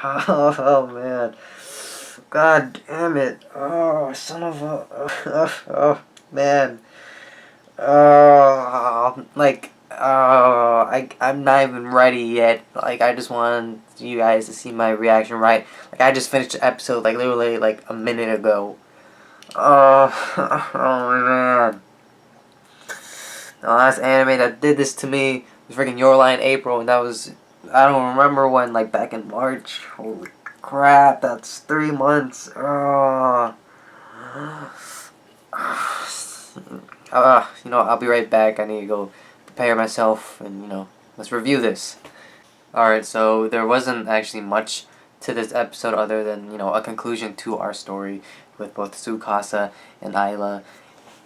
Oh man. God damn it. Oh, son of a. Oh, man. I'm not even ready yet. Like, I just want you guys to see my reaction, right? Like, I just finished the episode, like, literally, like, a minute ago. Oh man. The last anime that did this to me was freaking Your Lie in April, and that was, I don't remember when, like, back in March. Holy crap, that's 3 months. I'll be right back. I need to go prepare myself and, let's review this. Alright, so there wasn't actually much to this episode other than, a conclusion to our story with both Tsukasa and Ayla.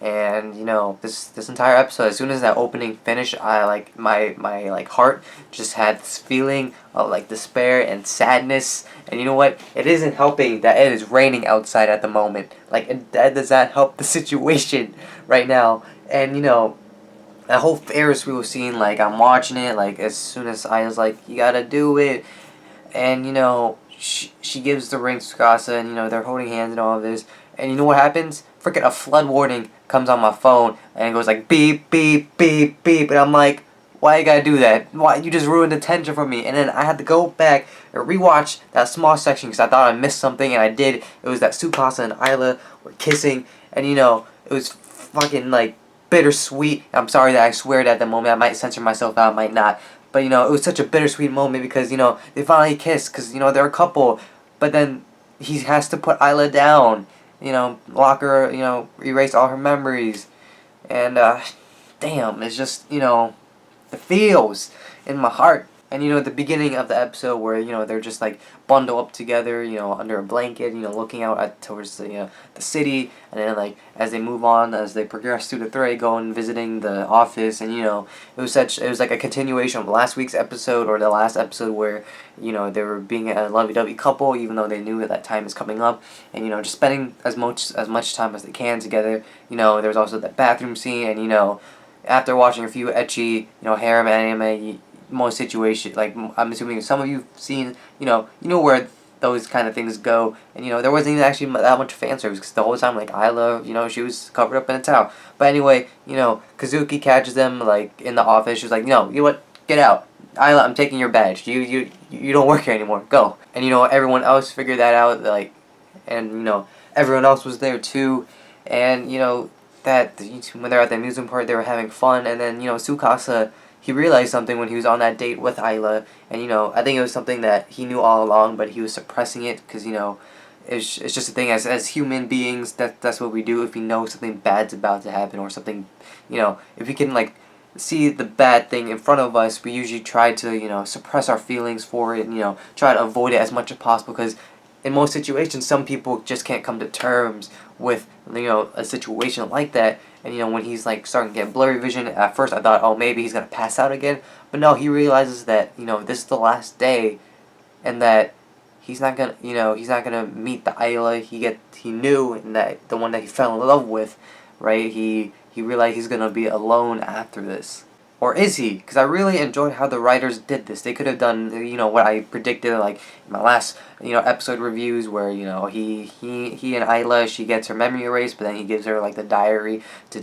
And this entire episode, as soon as that opening finished, I like my like heart just had this feeling of like despair and sadness. And you know what? It isn't helping that it is raining outside at the moment. Like that does not help the situation right now. And that whole Ferris wheel scene, like I'm watching it, like as soon as I was like, you gotta do it, and she gives the ring to Tsukasa, and they're holding hands and all of this, and you know what happens? Freaking a flood warning comes on my phone, and it goes like beep beep beep beep, and I'm like, why you gotta do that? Why you just ruined the tension for me? And then I had to go back and rewatch that small section because I thought I missed something, and I did. It was that Tsukasa and Ayla were kissing, and it was fucking like bittersweet. I'm sorry that I swear at the moment. I might censor myself out, I might not. But it was such a bittersweet moment because they finally kiss because they're a couple. But then he has to put Isla down, lock her, erase all her memories, and damn, it's just it feels in my heart. And at the beginning of the episode where they're just like bundled up together, under a blanket, looking out towards the city, and then like as they move on, as they progress through the thread, going visiting the office, and it was like a continuation of last week's episode or the last episode where they were being a lovey-dovey couple, even though they knew that time is coming up, and just spending as much time as they can together. There's also that bathroom scene, and after watching a few ecchi, harem anime, most situations, like I'm assuming some of you've seen, where those kind of things go, and there wasn't even actually that much fan service because the whole time, like Ayla, she was covered up in a towel. But anyway, Kazuki catches them like in the office. She's like, no, you know what? Get out, Ayla. I'm taking your badge. You don't work here anymore. Go. And everyone else figured that out, like, and everyone else was there too, and that when they're at the amusement park, they were having fun, and then Tsukasa, he realized something when he was on that date with Ayla, and I think it was something that he knew all along, but he was suppressing it because it's just a thing as human beings that's what we do if we know something bad's about to happen or something, if we can like see the bad thing in front of us, we usually try to suppress our feelings for it, and try to avoid it as much as possible because in most situations, some people just can't come to terms with a situation like that. And when he's like starting to get blurry vision, at first I thought, oh, maybe he's gonna pass out again. But no, he realizes that this is the last day, and that he's not gonna meet the Ayla he knew, and that the one that he fell in love with, right? He realized he's gonna be alone after this. Or is he? Because I really enjoyed how the writers did this. They could have done, what I predicted, like in my last, episode reviews, where he and Ayla, she gets her memory erased, but then he gives her like the diary to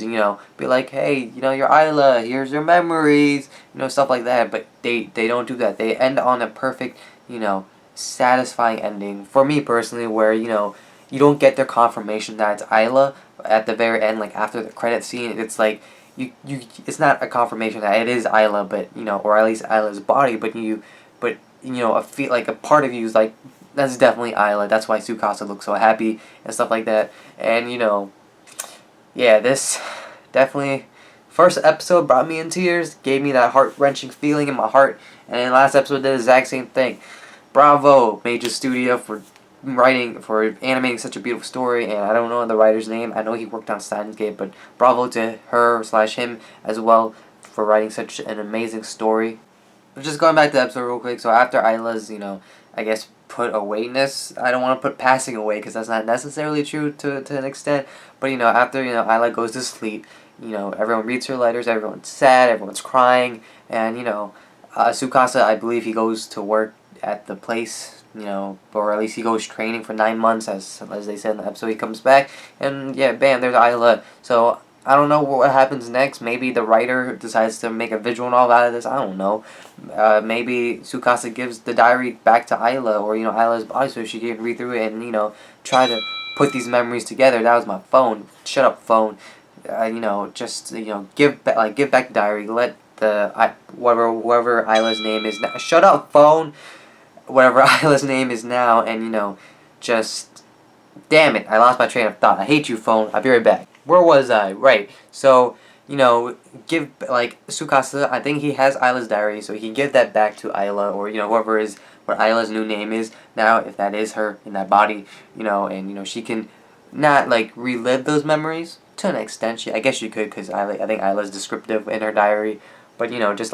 be like, hey, your Ayla, here's your memories, stuff like that. But they don't do that. They end on a perfect, satisfying ending for me personally, where you don't get their confirmation that it's Ayla at the very end, like after the credit scene. It's like it's not a confirmation that it is Ayla, but or at least Ayla's body, but a feel like a part of you is like, that's definitely Ayla. That's why Tsukasa looks so happy and stuff like that. And yeah, this definitely first episode brought me in tears, gave me that heart wrenching feeling in my heart, and then last episode did the exact same thing. Bravo, Major Studio, for animating such a beautiful story, and I don't know the writer's name. I know he worked on Steins Gate, but bravo to her/him as well for writing such an amazing story. But just going back to the episode real quick, so after Ayla's, I guess put awayness, I don't want to put passing away because that's not necessarily true to an extent, but after Ayla goes to sleep, everyone reads her letters, everyone's sad, everyone's crying, and Tsukasa, I believe he goes to work at the place or at least he goes training for 9 months, as they said in the episode. He comes back, and yeah, bam, there's Isla. So I don't know what happens next. Maybe the writer decides to make a visual novel out of this. I don't know. Maybe Tsukasa gives the diary back to Isla, or Isla's body, so she can read through it and try to put these memories together. That was my phone. Shut up, phone. Just give back the diary. Let whoever Isla's name is now. Shut up, phone. Whatever Isla's name is now, and just damn it. I lost my train of thought. I hate you, phone. I'll be right back. Where was I? Right. So, give, Tsukasa, I think he has Isla's diary, so he can give that back to Isla, or, whoever is, what Isla's new name is now, if that is her in that body, and, she can not, relive those memories to an extent. I guess she could, because I think Isla's descriptive in her diary, but, just,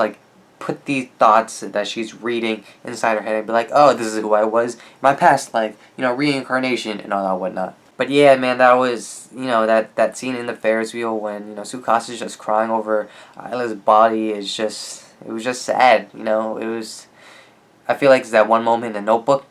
put these thoughts that she's reading inside her head and be like, oh, this is who I was in my past life, reincarnation and all that whatnot. But yeah, man, that was, that scene in the Ferris wheel when, Tsukasa's just crying over Isla's body it was just sad, I feel like it's that one moment in The Notebook.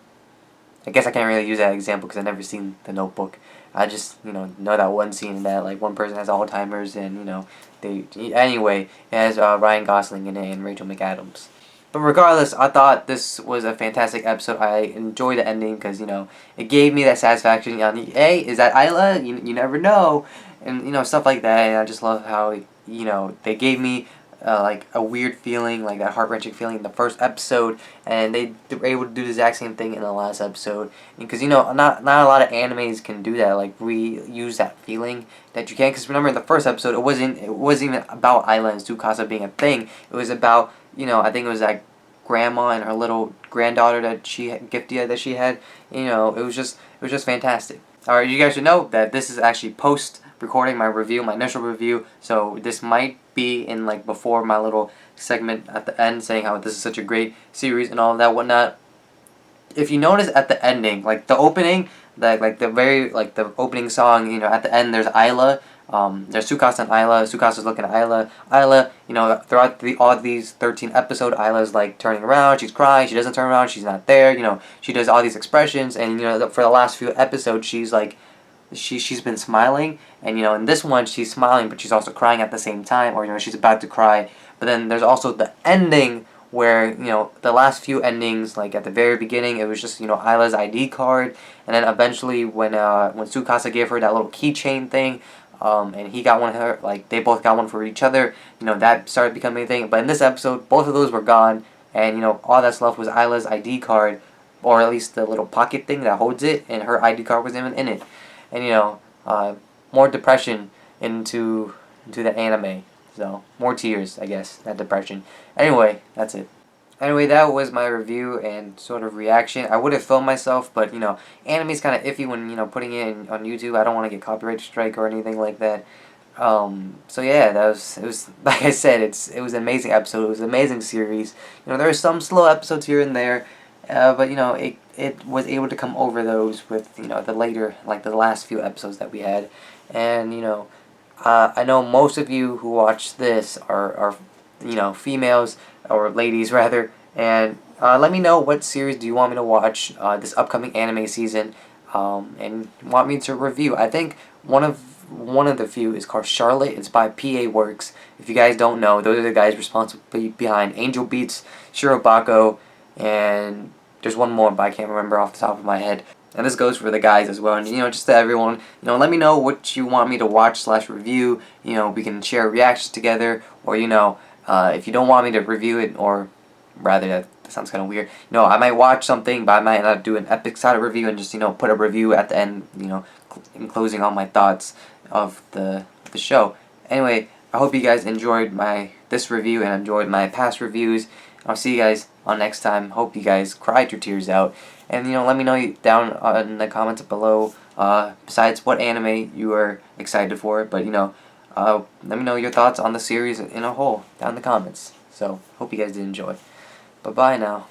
I guess I can't really use that example because I've never seen The Notebook. I just, know that one scene that, one person has Alzheimer's and, anyway, it has Ryan Gosling in it and Rachel McAdams. But regardless, I thought this was a fantastic episode. I enjoyed the ending because, it gave me that satisfaction. Hey, is that Isla? You never know. And, stuff like that. And I just love how, they gave me, a weird feeling, like that heart-wrenching feeling in the first episode. And they were able to do the exact same thing in the last episode. Because, not a lot of animes can do that. Reuse that feeling that you can. Because remember, in the first episode, it wasn't even about Isla and Tsukasa being a thing. It was about, I think it was that grandma and her little granddaughter that she gifted that she had. It was just fantastic. Alright, you guys should know that this is actually post recording my review, my initial review. So this might be in before my little segment at the end saying how this is such a great series and all of that whatnot. If you notice at the ending, the opening, the opening song, at the end there's Isla. There's Tsukasa and Isla. Tsukasa's looking at Isla. Isla, throughout all these 13 episodes, Isla's turning around. She's crying. She doesn't turn around. She's not there. She does all these expressions, and for the last few episodes, she's she's been smiling, and in this one she's smiling, but she's also crying at the same time, or she's about to cry. But then there's also the ending where the last few endings, at the very beginning, it was just Isla's ID card, and then eventually when Tsukasa gave her that little keychain thing. And he got one of her, they both got one for each other, that started becoming a thing. But in this episode, both of those were gone, and, all that's left was Isla's ID card, or at least the little pocket thing that holds it, and her ID card wasn't even in it. And, more depression into the anime. So, more tears, I guess, not depression. Anyway, that's it. Anyway, that was my review and sort of reaction. I would have filmed myself, but, anime's kind of iffy when, putting it on YouTube. I don't want to get copyright strike or anything like that. So yeah, it was, like I said, it was an amazing episode. It was an amazing series. There were some slow episodes here and there, but, it was able to come over those with, the later, the last few episodes that we had. And, I know most of you who watch this are females, or ladies rather, and let me know what series do you want me to watch this upcoming anime season, and want me to review. I think one of the few is called Charlotte. It's by PA Works. If you guys don't know, those are the guys responsible behind Angel Beats, Shirobako, and there's one more, but I can't remember off the top of my head. And this goes for the guys as well. And, just to everyone, let me know what you want me to watch / review. We can share reactions together, or, if you don't want me to review it, or rather, that sounds kind of weird. I might watch something, but I might not do an epic side review and just, put a review at the end, in closing all my thoughts of the show. Anyway, I hope you guys enjoyed this review and enjoyed my past reviews. I'll see you guys on next time. Hope you guys cried your tears out. And, let me know down in the comments below, besides what anime you are excited for. But, let me know your thoughts on the series in a whole down in the comments. So, hope you guys did enjoy. Bye-bye now.